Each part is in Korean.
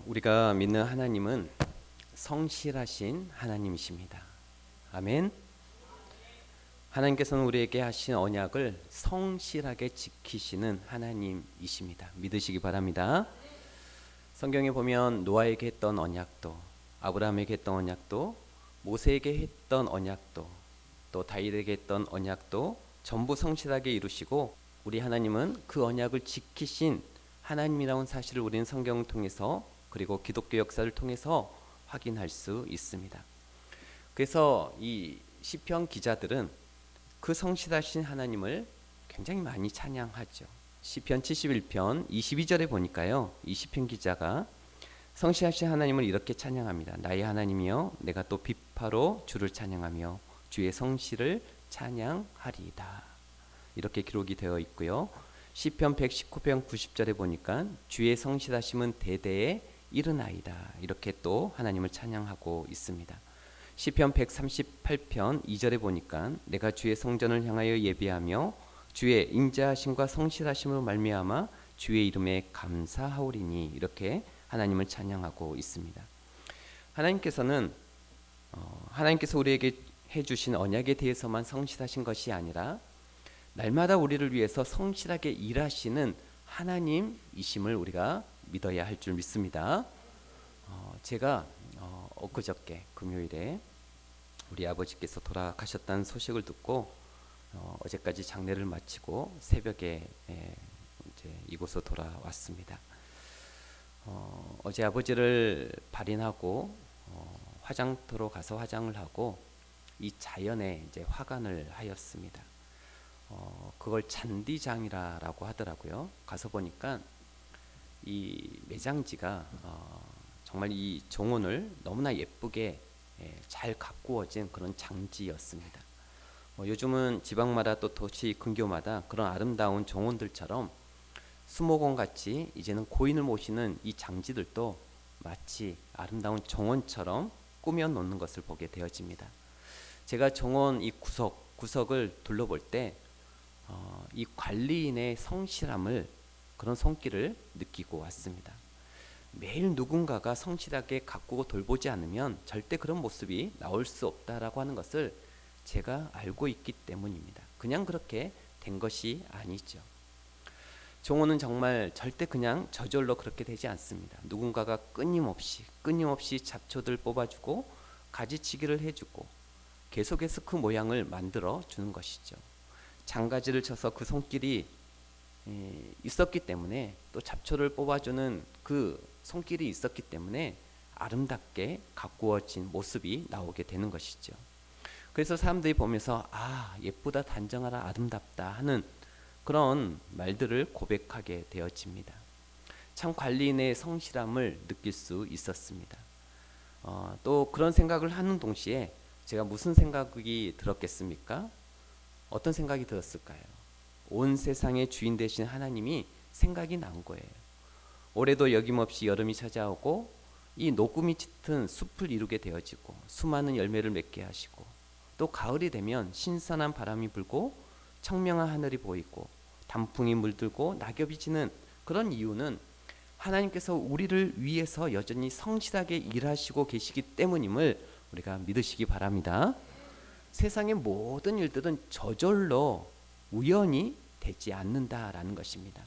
우리가 믿는 하나님은 성실하신 하나님이십니다. 아멘. 하나님께서는 우리에게 하신 언약을 성실하게 지키시는 하나님이십니다. 믿으시기 바랍니다. 성경에 보면 노아에게 했던 언약도, 아브라함에게 했던 언약도, 모세에게 했던 언약도, 또 다윗에게 했던 언약도 전부 성실하게 이루시고, 우리 하나님은 그 언약을 지키신 하나님이라는 사실을 우리는 성경을 통해서, 그리고 기독교 역사를 통해서 확인할 수 있습니다. 그래서 이 시편 기자들은 그 성실하신 하나님을 굉장히 많이 찬양하죠. 시편 71편 22절에 보니까요, 이 시편 기자가 성실하신 하나님을 이렇게 찬양합니다. 나의 하나님이여, 내가 또 비파로 주를 찬양하며 주의 성실을 찬양하리이다. 이렇게 기록이 되어 있고요. 시편 119편 90절에 보니까 주의 성실하심은 대대에 이르나이다. 이렇게 또 하나님을 찬양하고 있습니다. 시편 138편 2절에 보니까 내가 주의 성전을 향하여 예비하며 주의 인자하심과 성실하심으로 말미암아 주의 이름에 감사하오리니. 이렇게 하나님을 찬양하고 있습니다. 하나님께서 우리에게 해주신 언약에 대해서만 성실하신 것이 아니라 날마다 우리를 위해서 성실하게 일하시는 하나님이심을 우리가 믿어야 할 줄 믿습니다. 제가 엊그저께 금요일에 우리 아버지께서 돌아가셨다는 소식을 듣고 어제까지 장례를 마치고 새벽에 이제 이곳으로 돌아왔습니다. 어제 아버지를 발인하고 화장터로 가서 화장을 하고 이 자연에 이제 화관을 하였습니다. 그걸 잔디장이라고 하더라고요. 가서 보니까 이 매장지가 정말 이 정원을 너무나 예쁘게 잘 가꾸어진 그런 장지였습니다. 요즘은 지방마다 또 도시 근교마다 그런 아름다운 정원들처럼 수목원 같이 이제는 고인을 모시는 이 장지들도 마치 아름다운 정원처럼 꾸며 놓는 것을 보게 되어집니다. 제가 정원 이 구석을 둘러볼 때 이 관리인의 성실함을, 그런 손길을 느끼고 왔습니다. 매일 누군가가 성실하게 가꾸고 돌보지 않으면 절대 그런 모습이 나올 수 없다라고 하는 것을 제가 알고 있기 때문입니다. 그냥 그렇게 된 것이 아니죠. 정원은 정말 절대 그냥 저절로 그렇게 되지 않습니다. 누군가가 끊임없이 잡초들 뽑아주고 가지치기를 해주고 계속해서 그 모양을 만들어 주는 것이죠. 장가지를 쳐서 그 손길이 있었기 때문에, 또 잡초를 뽑아주는 그 손길이 있었기 때문에 아름답게 가꾸어진 모습이 나오게 되는 것이죠. 그래서 사람들이 보면서 예쁘다, 단정하다, 아름답다 하는 그런 말들을 고백하게 되어집니다. 참 관리인의 성실함을 느낄 수 있었습니다. 또 그런 생각을 하는 동시에 제가 무슨 생각이 들었겠습니까? 어떤 생각이 들었을까요? 온 세상의 주인 되신 하나님이 생각이 난 거예요. 올해도 여김없이 여름이 찾아오고 이 녹음이 짙은 숲을 이루게 되어지고 수많은 열매를 맺게 하시고, 또 가을이 되면 신선한 바람이 불고 청명한 하늘이 보이고 단풍이 물들고 낙엽이 지는 그런 이유는 하나님께서 우리를 위해서 여전히 성실하게 일하시고 계시기 때문임을 우리가 믿으시기 바랍니다. 세상의 모든 일들은 저절로 우연히 되지 않는다라는 것입니다.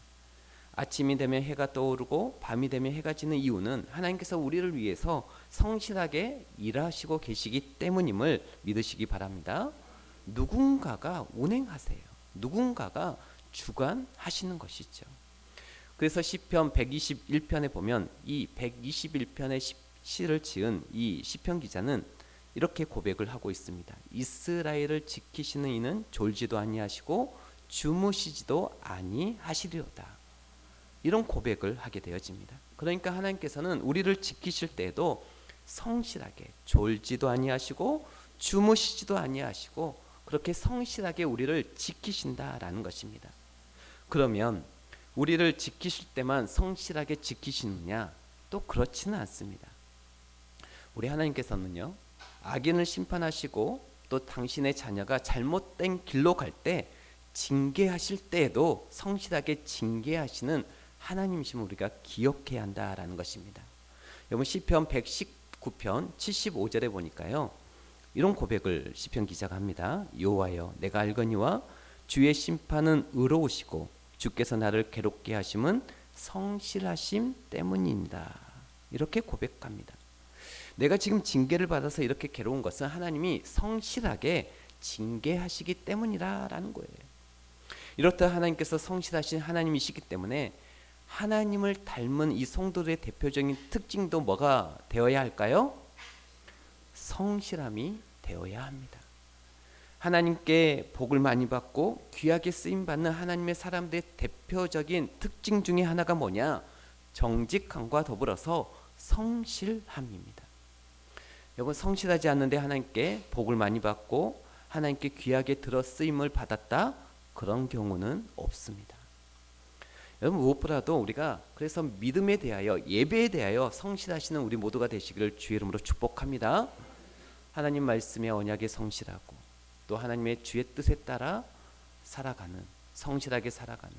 아침이 되면 해가 떠오르고 밤이 되면 해가 지는 이유는 하나님께서 우리를 위해서 성실하게 일하시고 계시기 때문임을 믿으시기 바랍니다. 누군가가 운행하세요. 누군가가 주관하시는 것이죠. 그래서 시편 121편에 보면 이 121편의 시를 지은 이 시편 기자는 이렇게 고백을 하고 있습니다. 이스라엘을 지키시는 이는 졸지도 아니하시고 주무시지도 아니하시리로다. 이런 고백을 하게 되어집니다. 그러니까 하나님께서는 우리를 지키실 때에도 성실하게 졸지도 아니하시고 주무시지도 아니하시고 그렇게 성실하게 우리를 지키신다라는 것입니다. 그러면 우리를 지키실 때만 성실하게 지키시느냐? 또 그렇지는 않습니다. 우리 하나님께서는요, 악인을 심판하시고 또 당신의 자녀가 잘못된 길로 갈 때 징계하실 때에도 성실하게 징계하시는 하나님이심을 우리가 기억해야 한다라는 것입니다. 여러분 시편 119편 75절에 보니까요. 이런 고백을 시편 기자가 합니다. 여호와여 내가 알거니와 주의 심판은 의로우시고 주께서 나를 괴롭게 하심은 성실하심 때문입니다. 이렇게 고백합니다. 내가 지금 징계를 받아서 이렇게 괴로운 것은 하나님이 성실하게 징계하시기 때문이라는 거예요. 이렇다 하나님께서 성실하신 하나님이시기 때문에 하나님을 닮은 이 성도들의 대표적인 특징도 뭐가 되어야 할까요? 성실함이 되어야 합니다. 하나님께 복을 많이 받고 귀하게 쓰임받는 하나님의 사람들의 대표적인 특징 중에 하나가 뭐냐? 정직함과 더불어서 성실함입니다. 여러분 성실하지 않는데 하나님께 복을 많이 받고 하나님께 귀하게 들어 쓰임을 받았다? 그런 경우는 없습니다. 여러분 무엇보다도 우리가 그래서 믿음에 대하여 예배에 대하여 성실하시는 우리 모두가 되시기를 주의 이름으로 축복합니다. 하나님 말씀의 언약에 성실하고 또 하나님의 주의 뜻에 따라 살아가는 성실하게 살아가는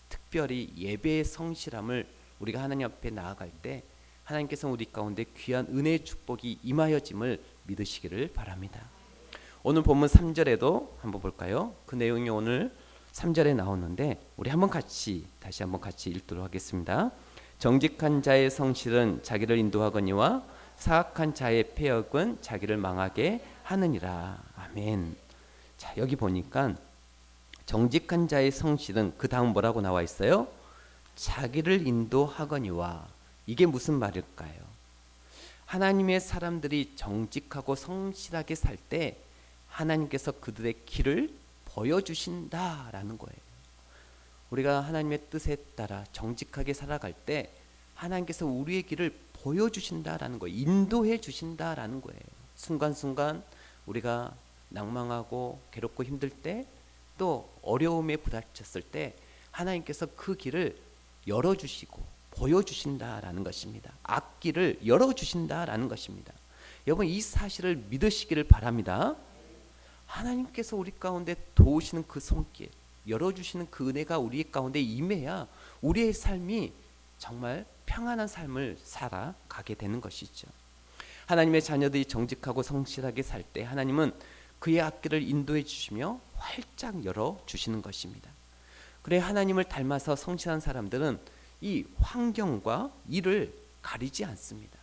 특별히 예배의 성실함을 우리가 하나님 앞에 나아갈 때 하나님께서 우리 가운데 귀한 은혜의 축복이 임하여짐을 믿으시기를 바랍니다. 오늘 본문 3절에도 한번 볼까요? 그 내용이 오늘 3절에 나오는데 우리 다시 한번 같이 읽도록 하겠습니다. 정직한 자의 성실은 자기를 인도하거니와 사악한 자의 패역은 자기를 망하게 하느니라. 아멘. 자, 여기 보니까 정직한 자의 성실은 그 다음 뭐라고 나와 있어요? 자기를 인도하거니와. 이게 무슨 말일까요? 하나님의 사람들이 정직하고 성실하게 살 때 하나님께서 그들의 길을 보여주신다라는 거예요. 우리가 하나님의 뜻에 따라 정직하게 살아갈 때 하나님께서 우리의 길을 보여주신다라는 거예요. 인도해 주신다라는 거예요. 순간순간 우리가 낭망하고 괴롭고 힘들 때 또 어려움에 부닥쳤을 때 하나님께서 그 길을 열어주시고 보여주신다라는 것입니다. 앞길을 열어주신다라는 것입니다. 여러분 이 사실을 믿으시기를 바랍니다. 하나님께서 우리 가운데 도우시는 그 손길, 열어주시는 그 은혜가 우리 가운데 임해야 우리의 삶이 정말 평안한 삶을 살아가게 되는 것이죠. 하나님의 자녀들이 정직하고 성실하게 살 때 하나님은 그의 앞길을 인도해 주시며 활짝 열어주시는 것입니다. 그래 하나님을 닮아서 성실한 사람들은 이 환경과 일을 가리지 않습니다.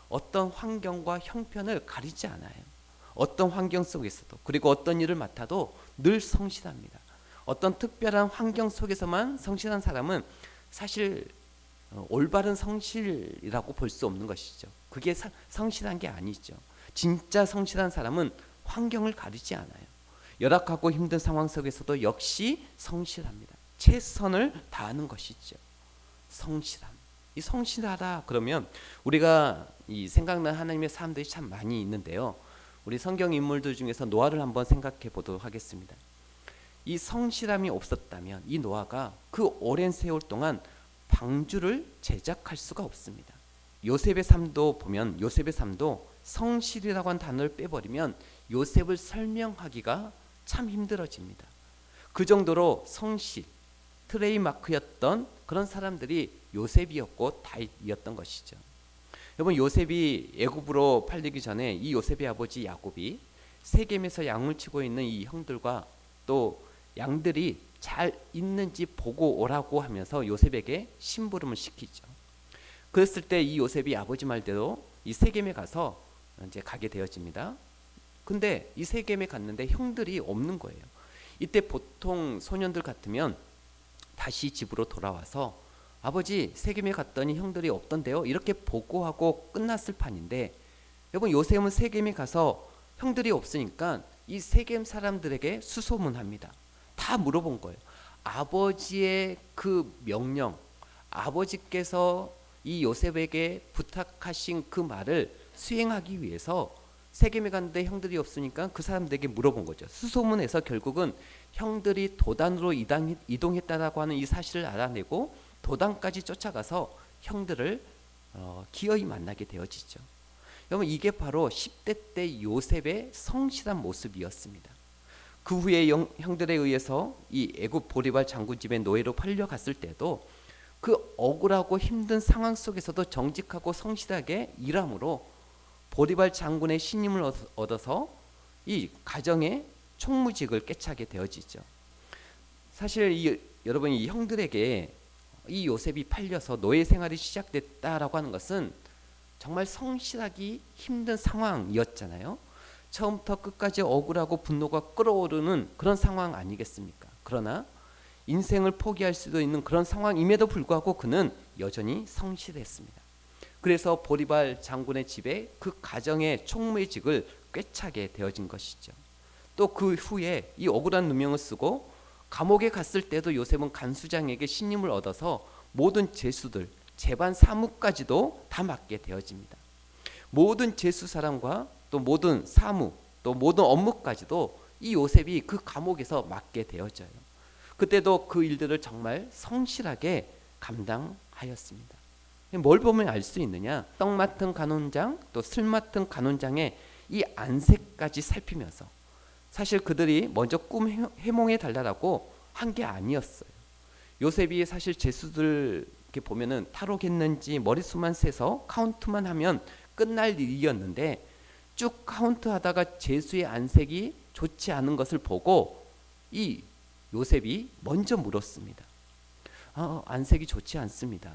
어떤 환경과 형편을 가리지 않아요. 어떤 환경 속에서도 그리고 어떤 일을 맡아도 늘 성실합니다. 어떤 특별한 환경 속에서만 성실한 사람은 사실 올바른 성실이라고 볼 수 없는 것이죠. 그게 성실한 게 아니죠. 진짜 성실한 사람은 환경을 가리지 않아요. 열악하고 힘든 상황 속에서도 역시 성실합니다. 최선을 다하는 것이죠. 성실함. 이 성실하다 그러면 우리가 이 생각나는 하나님의 사람들이 참 많이 있는데요. 우리 성경 인물들 중에서 노아를 한번 생각해 보도록 하겠습니다. 이 성실함이 없었다면 이 노아가 그 오랜 세월 동안 방주를 제작할 수가 없습니다. 요셉의 삶도 보면 요셉의 삶도 성실이라고 한 단어를 빼버리면 요셉을 설명하기가 참 힘들어집니다. 그 정도로 성실, 트레이마크였던 그런 사람들이 요셉이었고 다윗이었던 것이죠. 여러분 요셉이 애굽으로 팔리기 전에 이 요셉의 아버지 야곱이 세겜에서 양을 치고 있는 이 형들과 또 양들이 잘 있는지 보고 오라고 하면서 요셉에게 심부름을 시키죠. 그랬을 때 이 요셉이 아버지 말대로 이 세겜에 가서 이제 가게 되어집니다. 근데 이 세겜에 갔는데 형들이 없는 거예요. 이때 보통 소년들 같으면 다시 집으로 돌아와서 아버지 세겜에 갔더니 형들이 없던데요 이렇게 보고하고 끝났을 판인데 여러분 요셉은 세겜에 가서 형들이 없으니까 이 세겜 사람들에게 수소문합니다. 다 물어본 거예요. 아버지의 그 명령, 아버지께서 이 요셉에게 부탁하신 그 말을 수행하기 위해서 세겜에 갔는데 형들이 없으니까 그 사람들에게 물어본 거죠. 수소문해서 결국은 형들이 도단으로 이동했다라고 하는 이 사실을 알아내고 도단까지 쫓아가서 형들을 기어이 만나게 되어지죠. 여러분 이게 바로 10대 때 요셉의 성실한 모습이었습니다. 그 후에 형들에 의해서 이 애굽 보리발 장군 집의 노예로 팔려갔을 때도 그 억울하고 힘든 상황 속에서도 정직하고 성실하게 일함으로 보디발 장군의 신임을 얻어서 이 가정의 총무직을 꿰차게 되어지죠. 사실 여러분 이 형들에게 이 요셉이 팔려서 노예 생활이 시작됐다라고 하는 것은 정말 성실하기 힘든 상황이었잖아요. 처음부터 끝까지 억울하고 분노가 끓어오르는 그런 상황 아니겠습니까? 그러나 인생을 포기할 수도 있는 그런 상황임에도 불구하고 그는 여전히 성실했습니다. 그래서 보디발 장군의 집에 그 가정의 총무직을 꿰차게 되어진 것이죠. 또 그 후에 이 억울한 누명을 쓰고 감옥에 갔을 때도 요셉은 간수장에게 신임을 얻어서 모든 제수들, 재반 사무까지도 다 맡게 되어집니다. 모든 제수 사람과 또 모든 사무, 또 모든 업무까지도 이 요셉이 그 감옥에서 맡게 되어져요. 그때도 그 일들을 정말 성실하게 감당하였습니다. 뭘 보면 알 수 있느냐? 떡 맡은 간원장, 또 슬 맡은 간원장의 이 안색까지 살피면서 사실 그들이 먼저 꿈 해몽해 달라고 한 게 아니었어요. 요셉이 사실 제수들 이렇게 보면은 탈옥했는지 머릿수만 세서 카운트만 하면 끝날 일이었는데 쭉 카운트하다가 제수의 안색이 좋지 않은 것을 보고 이 요셉이 먼저 물었습니다. 안색이 좋지 않습니다.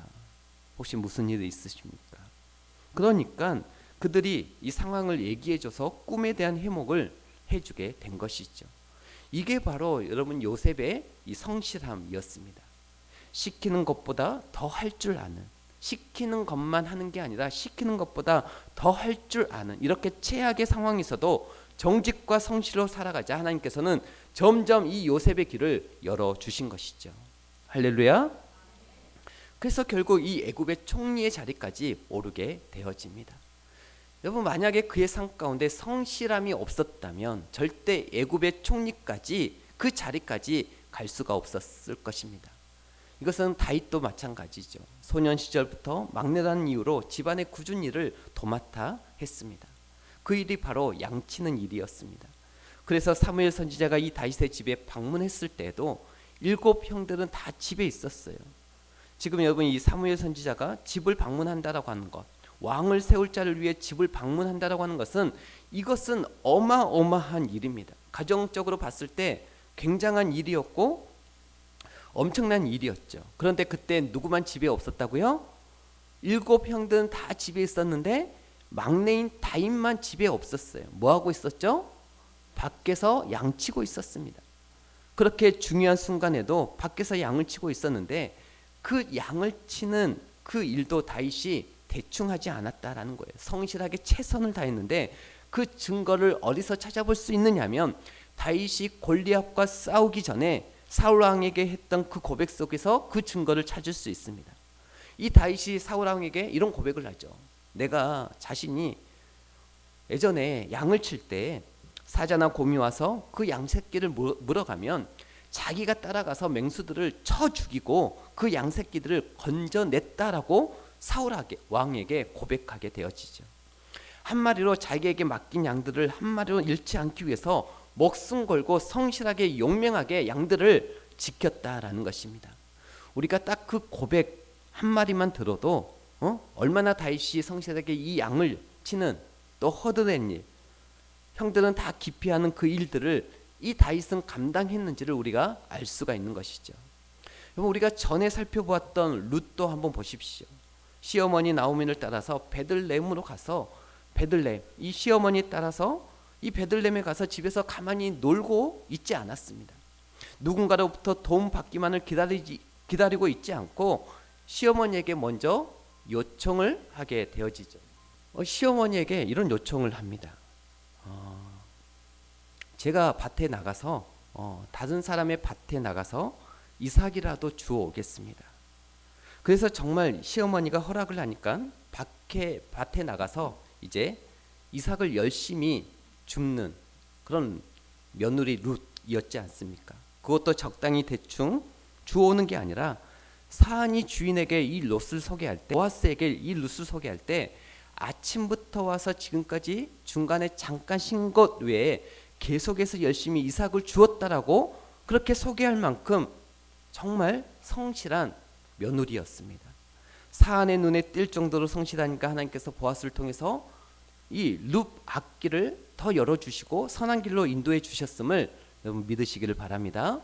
혹시 무슨 일이 있으십니까? 그러니까 그들이 이 상황을 얘기해줘서 꿈에 대한 해몽을 해주게 된 것이죠. 이게 바로 여러분 요셉의 이 성실함이었습니다. 시키는 것보다 더 할 줄 아는, 시키는 것만 하는 게 아니라 시키는 것보다 더 할 줄 아는, 이렇게 최악의 상황에서도 정직과 성실로 살아가자 하나님께서는 점점 이 요셉의 길을 열어주신 것이죠. 할렐루야. 그래서 결국 이 애굽의 총리의 자리까지 오르게 되어집니다. 여러분 만약에 그의 삶 가운데 성실함이 없었다면 절대 애굽의 총리까지 그 자리까지 갈 수가 없었을 것입니다. 이것은 다윗도 마찬가지죠. 소년 시절부터 막내라는 이유로 집안의 굳은 일을 도맡아 했습니다. 그 일이 바로 양치는 일이었습니다. 그래서 사무엘 선지자가 이 다윗의 집에 방문했을 때도 7 형들은 다 집에 있었어요. 지금 여러분 이 사무엘 선지자가 집을 방문한다라고 하는 것, 왕을 세울 자를 위해 집을 방문한다라고 하는 것은 이것은 어마어마한 일입니다. 가정적으로 봤을 때 굉장한 일이었고 엄청난 일이었죠. 그런데 그때 누구만 집에 없었다고요? 7 형들은 다 집에 있었는데 막내인 다윗만 집에 없었어요. 뭐하고 있었죠? 밖에서 양치고 있었습니다. 그렇게 중요한 순간에도 밖에서 양을 치고 있었는데 그 양을 치는 그 일도 다윗이 대충 하지 않았다라는 거예요. 성실하게 최선을 다했는데 그 증거를 어디서 찾아볼 수 있느냐면 다윗이 골리앗과 싸우기 전에 사울 왕에게 했던 그 고백 속에서 그 증거를 찾을 수 있습니다. 이 다윗이 사울 왕에게 이런 고백을 하죠. 내가 자신이 예전에 양을 칠 때 사자나 곰이 와서 그 양 새끼를 물어가면 자기가 따라가서 맹수들을 쳐 죽이고 그 양 새끼들을 건져냈다라고 사울 왕에게 고백하게 되어지죠. 한마디로 자기에게 맡긴 양들을 한마디로 잃지 않기 위해서 목숨 걸고 성실하게 용맹하게 양들을 지켰다라는 것입니다. 우리가 딱 그 고백 한마디만 들어도 얼마나 다윗이 성실하게 이 양을 치는 또 허드렛 일, 형들은 다 기피하는 그 일들을 이 다윗은 감당했는지를 우리가 알 수가 있는 것이죠. 여러분 우리가 전에 살펴보았던 룻도 한번 보십시오. 시어머니 나오미를 따라서 베들레헴으로 가서 베들레헴 이 시어머니 따라서 이 베들레헴에 가서 집에서 가만히 놀고 있지 않았습니다. 누군가로부터 도움 받기만을 기다리고 있지 않고 시어머니에게 먼저 요청을 하게 되어지죠. 시어머니에게 이런 요청을 합니다. 제가 밭에 나가서 다른 사람의 밭에 나가서 이삭이라도 주워 오겠습니다. 그래서 정말 시어머니가 허락을 하니까 밭에 나가서 이제 이삭을 열심히 줍는 그런 며느리 룻이었지 않습니까? 그것도 적당히 대충 주워오는 게 아니라 사안이 주인에게 이 롯을 소개할 때, 보아스에게 이 룻을 소개할 때 아침부터 와서 지금까지 중간에 잠깐 쉰 것 외에 계속해서 열심히 이삭을 주었다라고 그렇게 소개할 만큼 정말 성실한 며느리였습니다. 사안의 눈에 띌 정도로 성실하니까 하나님께서 보아스를 통해서 이 룹 앞길을 더 열어주시고 선한 길로 인도해 주셨음을 여러분 믿으시기를 바랍니다.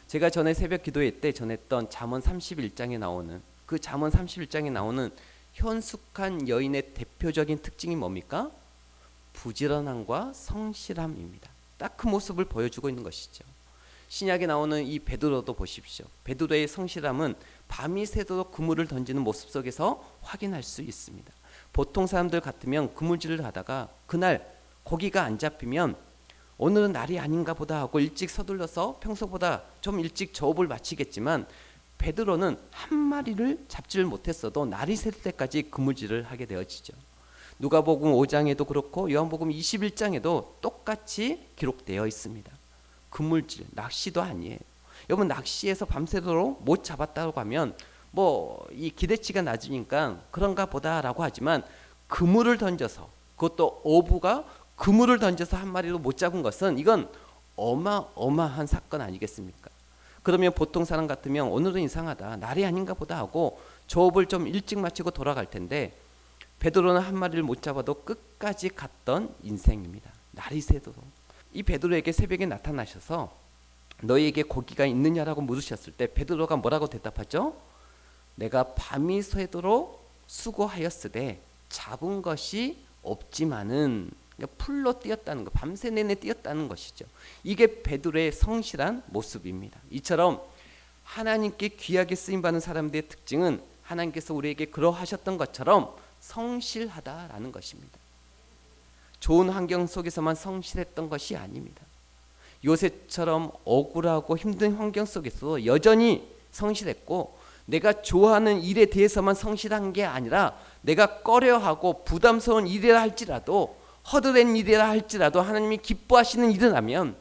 제가 전에 새벽 기도회 때 전했던 잠언 31장에 나오는 그 잠언 31장에 나오는 현숙한 여인의 대표적인 특징이 뭡니까? 부지런함과 성실함입니다. 딱 그 모습을 보여주고 있는 것이죠. 신약에 나오는 이 베드로도 보십시오. 베드로의 성실함은 밤이 새도록 그물을 던지는 모습 속에서 확인할 수 있습니다. 보통 사람들 같으면 그물질을 하다가 그날 고기가 안 잡히면 오늘은 날이 아닌가 보다 하고 일찍 서둘러서 평소보다 좀 일찍 저업을 마치겠지만 베드로는 한 마리를 잡지를 못했어도 날이 셀 때까지 그물질을 하게 되어지죠. 누가복음 5장에도 그렇고 요한복음 21장에도 똑같이 기록되어 있습니다. 그물질, 낚시도 아니에요. 여러분 낚시해서 밤새도록 못 잡았다고 하면 뭐 이 기대치가 낮으니까 그런가 보다라고 하지만 그물을 던져서 그것도 어부가 그물을 던져서 한 마리도 못 잡은 것은 이건 어마어마한 사건 아니겠습니까? 그러면 보통 사람 같으면 오늘은 이상하다, 날이 아닌가 보다 하고 조업을 좀 일찍 마치고 돌아갈 텐데 베드로는 한 마리를 못 잡아도 끝까지 갔던 인생입니다. 날이 새도록. 이 베드로에게 새벽에 나타나셔서 너희에게 고기가 있느냐라고 물으셨을 때 베드로가 뭐라고 대답하죠? 내가 밤이 새도록 수고하였으되 잡은 것이 없지만은, 풀로 뛰었다는 것, 밤새 내내 뛰었다는 것이죠. 이게 베드로의 성실한 모습입니다. 이처럼 하나님께 귀하게 쓰임받는 사람들의 특징은 하나님께서 우리에게 그러하셨던 것처럼 성실하다라는 것입니다. 좋은 환경 속에서만 성실했던 것이 아닙니다. 요셉처럼 억울하고 힘든 환경 속에서도 여전히 성실했고, 내가 좋아하는 일에 대해서만 성실한 게 아니라 내가 꺼려하고 부담스러운 일이라 할지라도, 허드렛 일이라 할지라도 하나님이 기뻐하시는 일이라면,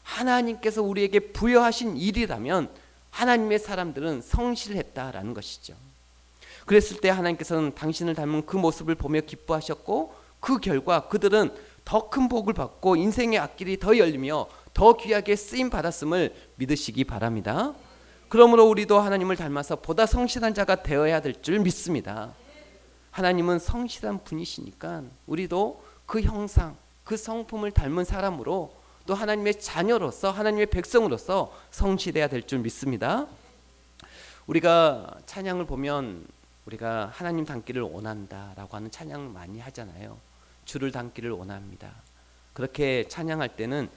하나님께서 우리에게 부여하신 일이라면 하나님의 사람들은 성실했다라는 것이죠. 그랬을 때 하나님께서는 당신을 닮은 그 모습을 보며 기뻐하셨고, 그 결과 그들은 더 큰 복을 받고 인생의 앞길이 더 열리며 더 귀하게 쓰임 받았음을 믿으시기 바랍니다. 그러므로 우리도 하나님을 닮아서 보다 성실한 자가 되어야 될 줄 믿습니다. 하나님은 성실한 분이시니까 우리도 그 형상, 그 성품을 닮은 사람으로 또 하나님의 자녀로서, 하나님의 백성으로서 성실해야 될 줄 믿습니다. 우리가 찬양을 보면 우리가 하나님 닮기를 원한다라고 하는 찬양을 많이 하잖아요. 주를 닮기를 원합니다. 그렇게 찬양할 때는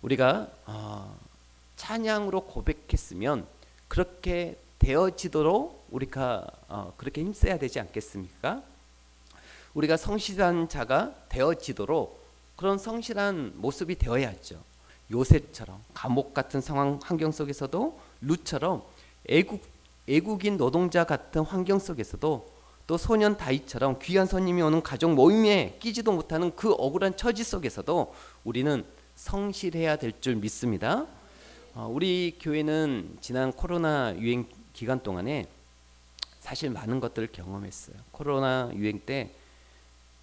우리가 찬양으로 고백했으면 그렇게 되어지도록 우리가 그렇게 힘써야 되지 않겠습니까? 우리가 성실한 자가 되어지도록 그런 성실한 모습이 되어야죠. 요셉처럼 감옥 같은 상황 환경 속에서도 룻처럼 애국인 노동자 같은 환경 속에서도 또 소년 다윗처럼 귀한 손님이 오는 가족 모임에 끼지도 못하는 그 억울한 처지 속에서도 우리는 성실해야 될 줄 믿습니다. 우리 교회는 지난 코로나 유행 기간 동안에 사실 많은 것들을 경험했어요. 코로나 유행 때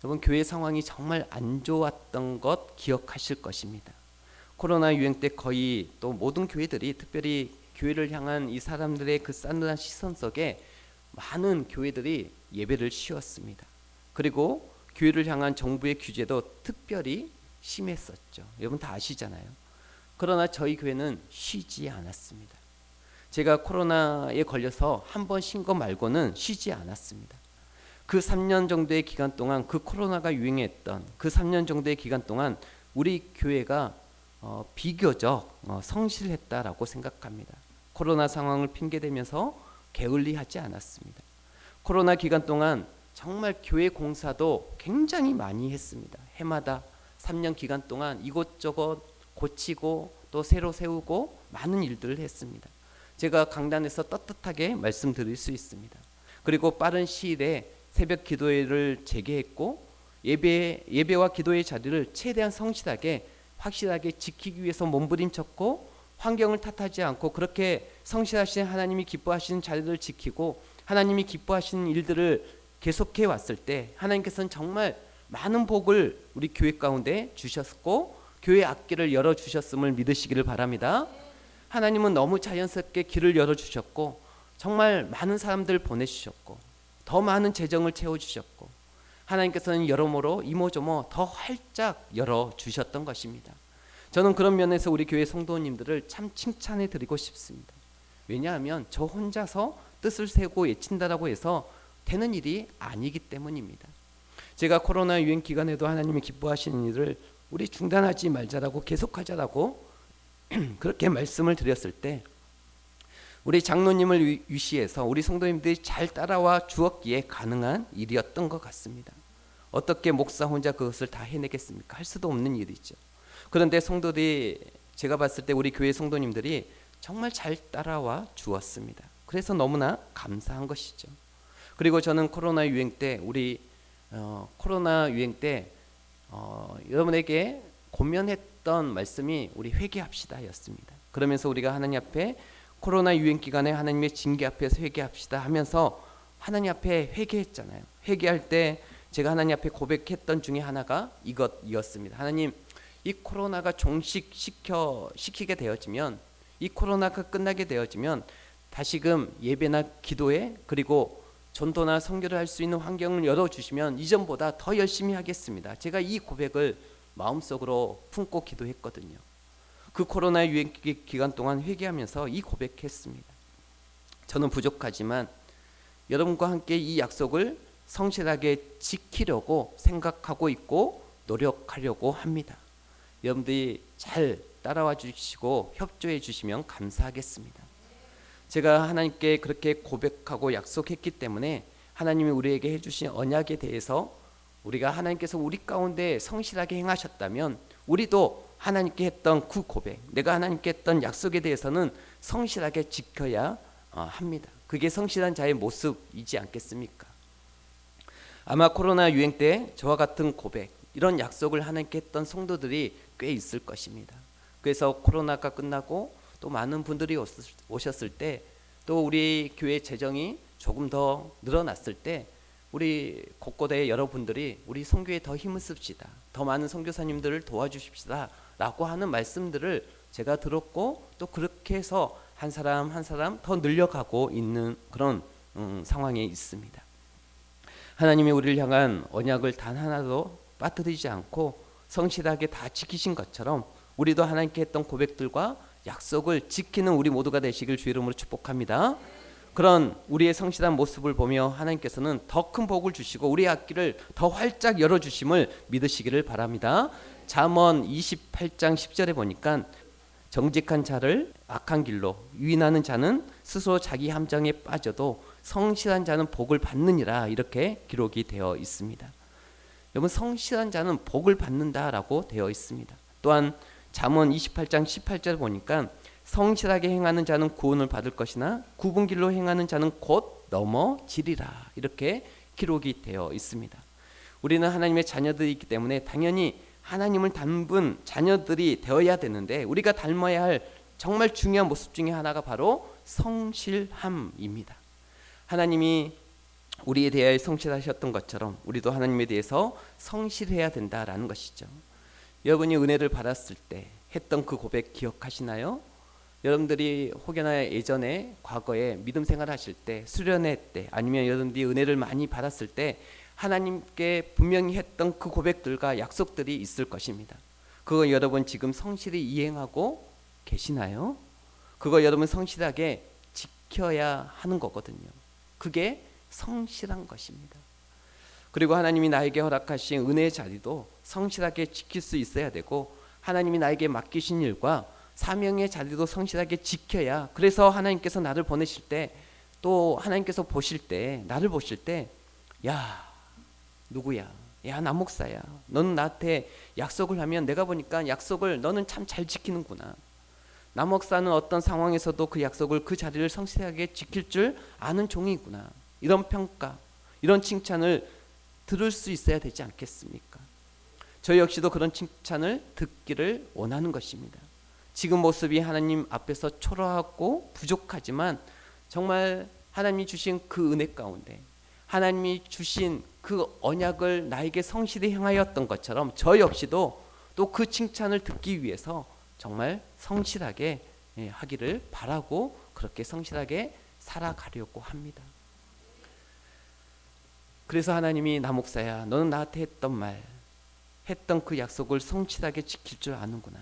여러분 교회 상황이 정말 안 좋았던 것 기억하실 것입니다. 코로나 유행 때 거의 또 모든 교회들이 특별히 교회를 향한 이 사람들의 그 싸늘한 시선 속에 많은 교회들이 예배를 쉬었습니다. 그리고 교회를 향한 정부의 규제도 특별히 심했었죠. 여러분 다 아시잖아요. 그러나 저희 교회는 쉬지 않았습니다. 제가 코로나에 걸려서 한 번 쉰 거 말고는 쉬지 않았습니다. 그 3년 정도의 기간 동안, 그 코로나가 유행했던 그 3년 정도의 기간 동안 우리 교회가 비교적 성실했다라고 생각합니다. 코로나 상황을 핑계대면서 게을리하지 않았습니다. 코로나 기간 동안 정말 교회 공사도 굉장히 많이 했습니다. 해마다 3년 기간 동안 이곳저곳 고치고 또 새로 세우고 많은 일들을 했습니다. 제가 강단에서 떳떳하게 말씀드릴 수 있습니다. 그리고 빠른 시일에 새벽 기도회를 재개했고 예배와 기도의 자리를 최대한 성실하게 확실하게 지키기 위해서 몸부림쳤고, 환경을 탓하지 않고 그렇게 성실하신 하나님이 기뻐하시는 자리를 지키고 하나님이 기뻐하시는 일들을 계속해 왔을 때 하나님께서는 정말 많은 복을 우리 교회 가운데 주셨고 교회 앞길을 열어주셨음을 믿으시기를 바랍니다. 하나님은 너무 자연스럽게 길을 열어주셨고 정말 많은 사람들 보내주셨고 더 많은 재정을 채워주셨고 하나님께서는 여러모로 이모저모 더 활짝 열어주셨던 것입니다. 저는 그런 면에서 우리 교회 성도님들을 참 칭찬해 드리고 싶습니다. 왜냐하면 저 혼자서 뜻을 세고 외친다라고 해서 되는 일이 아니기 때문입니다. 제가 코로나 유행 기간에도 하나님이 기뻐하시는 일을 우리 중단하지 말자라고 계속하자라고 그렇게 말씀을 드렸을 때 우리 장로님을 위시해서 우리 성도님들이 잘 따라와 주었기에 가능한 일이었던 것 같습니다. 어떻게 목사 혼자 그것을 다 해내겠습니까? 할 수도 없는 일이죠. 그런데 성도들이 제가 봤을 때 우리 교회 성도님들이 정말 잘 따라와 주었습니다. 그래서 너무나 감사한 것이죠. 그리고 저는 코로나 유행 때 여러분에게 권면했던 말씀이 우리 회개합시다였습니다. 그러면서 우리가 하나님 앞에 코로나 유행 기간에 하나님의 징계 앞에서 회개합시다 하면서 하나님 앞에 회개했잖아요. 회개할 때 제가 하나님 앞에 고백했던 중에 하나가 이것이었습니다. 하나님, 이 코로나가 종식시키게 되어지면, 이 코로나가 끝나게 되어지면 다시금 예배나 기도에 그리고 전도나 선교를 할 수 있는 환경을 열어주시면 이전보다 더 열심히 하겠습니다. 제가 이 고백을 마음속으로 품고 기도했거든요. 그 코로나 유행 기간 동안 회개하면서 이 고백했습니다. 저는 부족하지만 여러분과 함께 이 약속을 성실하게 지키려고 생각하고 있고 노력하려고 합니다. 여러분들이 잘 따라와 주시고 협조해 주시면 감사하겠습니다. 제가 하나님께 그렇게 고백하고 약속했기 때문에 하나님이 우리에게 해주신 언약에 대해서 우리가 하나님께서 우리 가운데 성실하게 행하셨다면 우리도 하나님께 했던 그 고백, 내가 하나님께 했던 약속에 대해서는 성실하게 지켜야 합니다. 그게 성실한 자의 모습이지 않겠습니까? 아마 코로나 유행 때 저와 같은 고백, 이런 약속을 하나님께 했던 성도들이 꽤 있을 것입니다. 그래서 코로나가 끝나고 또 많은 분들이 오셨을 때, 또 우리 교회 재정이 조금 더 늘어났을 때 우리 곳곳에 여러분들이 우리 선교에 더 힘을 씁시다, 더 많은 선교사님들을 도와주십시다 라고 하는 말씀들을 제가 들었고, 또 그렇게 해서 한 사람 한 사람 더 늘려가고 있는 그런 상황에 있습니다. 하나님이 우리를 향한 언약을 단 하나도 빠뜨리지 않고 성실하게 다 지키신 것처럼 우리도 하나님께 했던 고백들과 약속을 지키는 우리 모두가 되시길 주 이름으로 축복합니다. 그런 우리의 성실한 모습을 보며 하나님께서는 더 큰 복을 주시고 우리의 앞길을 더 활짝 열어주심을 믿으시기를 바랍니다. 잠언 28장 10절에 보니까 정직한 자를 악한 길로 유인하는 자는 스스로 자기 함정에 빠져도 성실한 자는 복을 받느니라, 이렇게 기록이 되어 있습니다. 여러분, 성실한 자는 복을 받는다라고 되어 있습니다. 또한 잠언 28장 18절 보니까 성실하게 행하는 자는 구원을 받을 것이나 굽은 길로 행하는 자는 곧 넘어지리라, 이렇게 기록이 되어 있습니다. 우리는 하나님의 자녀들이기 때문에 당연히 하나님을 닮은 자녀들이 되어야 되는데, 우리가 닮아야 할 정말 중요한 모습 중에 하나가 바로 성실함입니다. 하나님이 우리에 대하여 성실하셨던 것처럼 우리도 하나님에 대해서 성실해야 된다라는 것이죠. 여러분이 은혜를 받았을 때 했던 그 고백 기억하시나요? 여러분들이 혹여나 예전에 과거에 믿음 생활하실 때, 수련회 때, 아니면 여러분들이 은혜를 많이 받았을 때 하나님께 분명히 했던 그 고백들과 약속들이 있을 것입니다. 그거 여러분 지금 성실히 이행하고 계시나요? 그거 여러분 성실하게 지켜야 하는 거거든요. 그게 성실한 것입니다. 그리고 하나님이 나에게 허락하신 은혜의 자리도 성실하게 지킬 수 있어야 되고, 하나님이 나에게 맡기신 일과 사명의 자리도 성실하게 지켜야, 그래서 하나님께서 나를 보내실 때, 또 하나님께서 보실 때, 나를 보실 때, 야 누구야? 야 나 목사야. 너는 나한테 약속을 하면 내가 보니까 약속을 너는 참 잘 지키는구나. 나 목사는 어떤 상황에서도 그 약속을, 그 자리를 성실하게 지킬 줄 아는 종이구나. 이런 평가, 이런 칭찬을 들을 수 있어야 되지 않겠습니까? 저 역시도 그런 칭찬을 듣기를 원하는 것입니다. 지금 모습이 하나님 앞에서 초라하고 부족하지만 정말 하나님이 주신 그 은혜 가운데, 하나님이 주신 그 언약을 나에게 성실히 행하였던 것처럼 저 역시도 또 그 칭찬을 듣기 위해서 정말 성실하게 하기를 바라고, 그렇게 성실하게 살아가려고 합니다. 그래서 하나님이 나 목사야, 너는 나한테 했던 그 약속을 성실하게 지킬 줄 아는구나.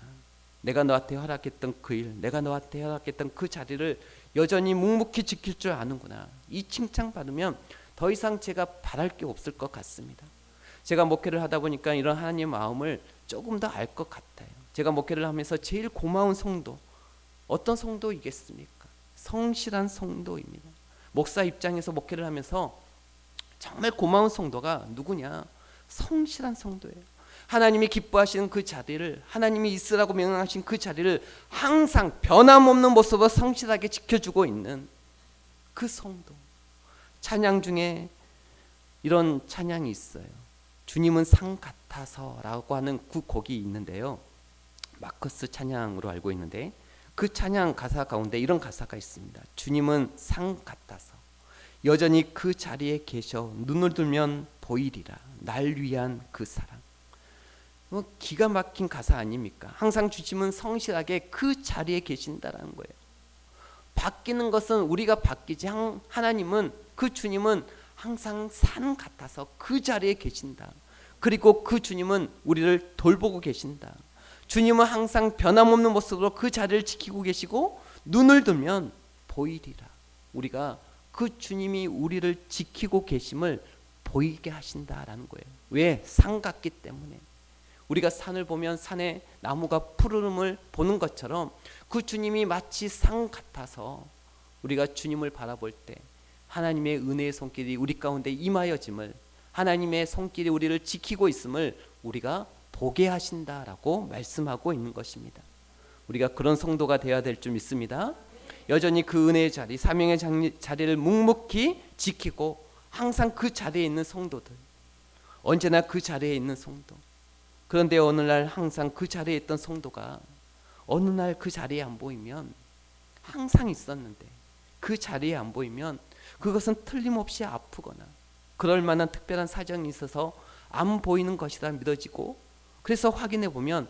내가 너한테 허락했던 그 일, 내가 너한테 허락했던 그 자리를 여전히 묵묵히 지킬 줄 아는구나. 이 칭찬 받으면 더 이상 제가 바랄 게 없을 것 같습니다. 제가 목회를 하다 보니까 이런 하나님의 마음을 조금 더 알 것 같아요. 제가 목회를 하면서 제일 고마운 성도, 어떤 성도이겠습니까? 성실한 성도입니다. 목사 입장에서 목회를 하면서 정말 고마운 성도가 누구냐? 성실한 성도예요. 하나님이 기뻐하시는 그 자리를, 하나님이 있으라고 명령하신 그 자리를 항상 변함없는 모습으로 성실하게 지켜주고 있는 그 성도. 찬양 중에 이런 찬양이 있어요. 주님은 상 같아서라고 하는 그 곡이 있는데요. 마커스 찬양으로 알고 있는데 그 찬양 가사 가운데 이런 가사가 있습니다. 주님은 상 같아서 여전히 그 자리에 계셔 눈을 들면 보이리라 날 위한 그 사랑. 기가 막힌 가사 아닙니까? 항상 주님은 성실하게 그 자리에 계신다라는 거예요. 바뀌는 것은 우리가 바뀌지, 하나님은, 그 주님은 항상 산 같아서 그 자리에 계신다. 그리고 그 주님은 우리를 돌보고 계신다. 주님은 항상 변함없는 모습으로 그 자리를 지키고 계시고 눈을 들면 보이리라. 우리가 그 주님이 우리를 지키고 계심을 보이게 하신다라는 거예요. 왜? 산 같기 때문에. 우리가 산을 보면 산에 나무가 푸르름을 보는 것처럼 그 주님이 마치 산 같아서 우리가 주님을 바라볼 때 하나님의 은혜의 손길이 우리 가운데 임하여짐을, 하나님의 손길이 우리를 지키고 있음을 우리가 보게 하신다라고 말씀하고 있는 것입니다. 우리가 그런 성도가 되어야 될 줄 믿습니다. 여전히 그 은혜의 자리, 사명의 자리를 묵묵히 지키고 항상 그 자리에 있는 성도들, 언제나 그 자리에 있는 성도. 그런데 어느 날 항상 그 자리에 있던 성도가 어느 날 그 자리에 안 보이면, 항상 있었는데 그 자리에 안 보이면 그것은 틀림없이 아프거나 그럴 만한 특별한 사정이 있어서 안 보이는 것이라 믿어지고, 그래서 확인해 보면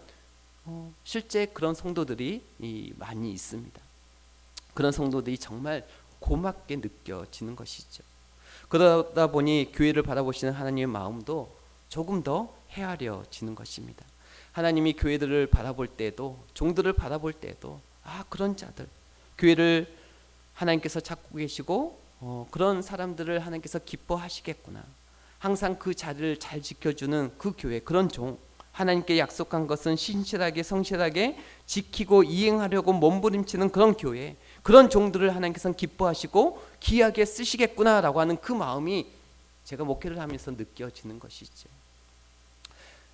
실제 그런 성도들이 많이 있습니다. 그런 성도들이 정말 고맙게 느껴지는 것이죠. 그러다 보니 교회를 바라보시는 하나님의 마음도 조금 더 헤아려지는 것입니다. 하나님이 교회들을 바라볼 때도, 종들을 바라볼 때도, 그런 자들, 교회를 하나님께서 찾고 계시고 그런 사람들을 하나님께서 기뻐하시겠구나. 항상 그 자리를 잘 지켜주는 그 교회, 그런 종, 하나님께 약속한 것은 신실하게 성실하게 지키고 이행하려고 몸부림치는 그런 교회, 그런 종들을 하나님께서는 기뻐하시고 귀하게 쓰시겠구나라고 하는 그 마음이 제가 목회를 하면서 느껴지는 것이죠.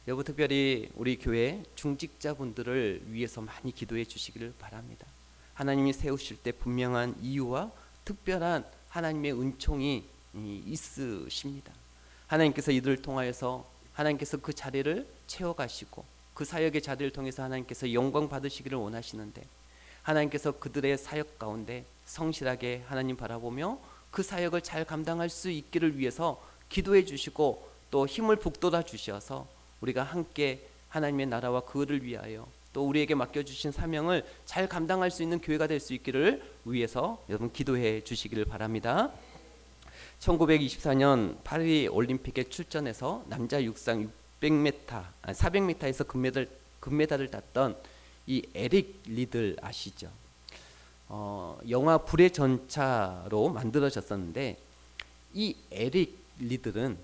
여러분, 특별히 우리 교회 중직자분들을 위해서 많이 기도해 주시기를 바랍니다. 하나님이 세우실 때 분명한 이유와 특별한 하나님의 은총이 있으십니다. 하나님께서 이들을 통하여서 하나님께서 그 자리를 채워가시고 그 사역의 자리를 통해서 하나님께서 영광 받으시기를 원하시는데, 하나님께서 그들의 사역 가운데 성실하게 하나님 바라보며 그 사역을 잘 감당할 수 있기를 위해서 기도해 주시고 또 힘을 북돋아 주셔서 우리가 함께 하나님의 나라와 그를 위하여 또 우리에게 맡겨주신 사명을 잘 감당할 수 있는 교회가 될 수 있기를 위해서 여러분 기도해 주시기를 바랍니다. 1924년 파리 올림픽에 출전해서 남자 육상 400m에서 금메달을 땄던 이 에릭 리들 아시죠? 영화 불의 전차로 만들어졌었는데, 이 에릭 리들은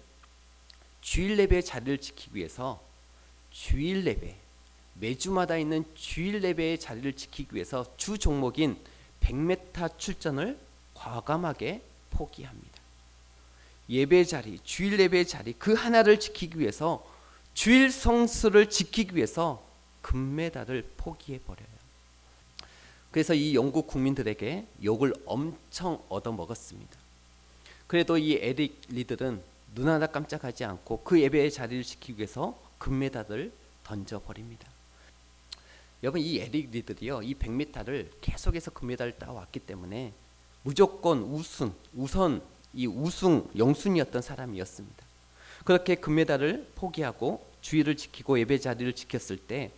주일 예배의 자리를 지키기 위해서 주일 예배, 매주마다 있는 주일 예배의 자리를 지키기 위해서 주 종목인 100m 출전을 과감하게 포기합니다. 예배 자리, 주일 예배의 자리 그 하나를 지키기 위해서, 주일 성수를 지키기 위해서 금메달을 포기해 버려요. 그래서 이 영국 국민들에게 욕을 엄청 얻어먹었습니다. 그래도 이 에릭 리들은 눈 하나 깜짝하지 않고 그 예배의 자리를 지키기 위해서 금메달을 던져버립니다. 여러분, 이 에릭 리들이요, 이 100m를 계속해서 금메달을 따왔기 때문에 무조건 우선 우승 영순이었던 사람이었습니다. 그렇게 금메달을 포기하고 주의를 지키고 예배 자리를 지켰을 때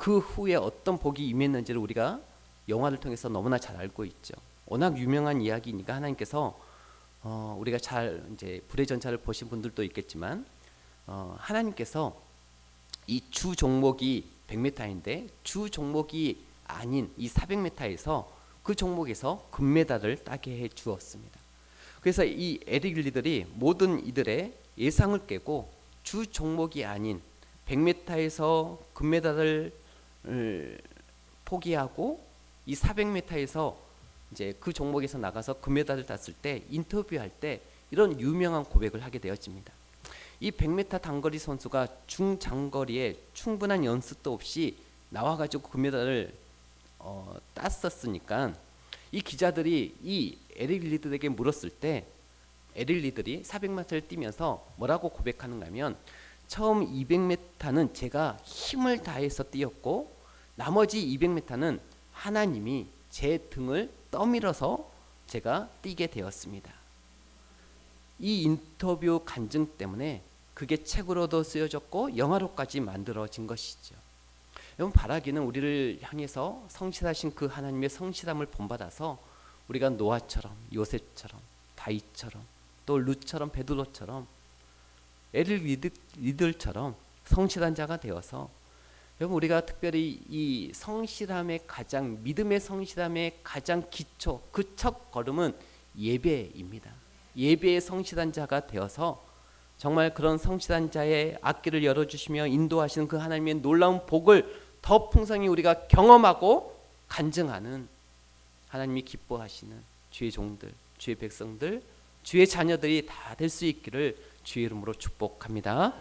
그 후에 어떤 복이 임했는지를 우리가 영화를 통해서 너무나 잘 알고 있죠. 워낙 유명한 이야기니까 하나님께서 우리가 잘 이제 불의 전차를 보신 분들도 있겠지만 하나님께서 이 주 종목이 100m인데 주 종목이 아닌 이 400m에서 그 종목에서 금메달을 따게 해 주었습니다. 그래서 이 에릭 리들이 모든 이들의 예상을 깨고 주 종목이 아닌 100m에서 금메달을 포기하고 이 400m에서 이제 그 종목에서 나가서 금메달을 땄을 때 인터뷰할 때 이런 유명한 고백을 하게 되어집니다. 이 100m 단거리 선수가 중장거리에 충분한 연습도 없이 나와가지고 금메달을 땄었으니까 이 기자들이 이 에릭 리들에게 물었을 때 에릭 리들이 400m를 뛰면서 뭐라고 고백하는가 하면 처음 200m는 제가 힘을 다해서 뛰었고 나머지 200m는 하나님이 제 등을 떠밀어서 제가 뛰게 되었습니다. 이 인터뷰 간증 때문에 그게 책으로도 쓰여졌고 영화로까지 만들어진 것이죠. 여러분, 바라기는 우리를 향해서 성실하신 그 하나님의 성실함을 본받아서 우리가 노아처럼, 요셉처럼, 다윗처럼, 또 룻처럼, 베드로처럼, 에릭 리들처럼 성실한 자가 되어서 여러분, 우리가 특별히 이 성실함의 가장, 믿음의 성실함의 가장 기초, 그 첫 걸음은 예배입니다. 예배에 성실한 자가 되어서 정말 그런 성실한 자의 앞길을 열어주시며 인도하시는 그 하나님의 놀라운 복을 더 풍성히 우리가 경험하고 간증하는, 하나님이 기뻐하시는 주의 종들, 주의 백성들, 주의 자녀들이 다 될 수 있기를 주의 이름으로 축복합니다.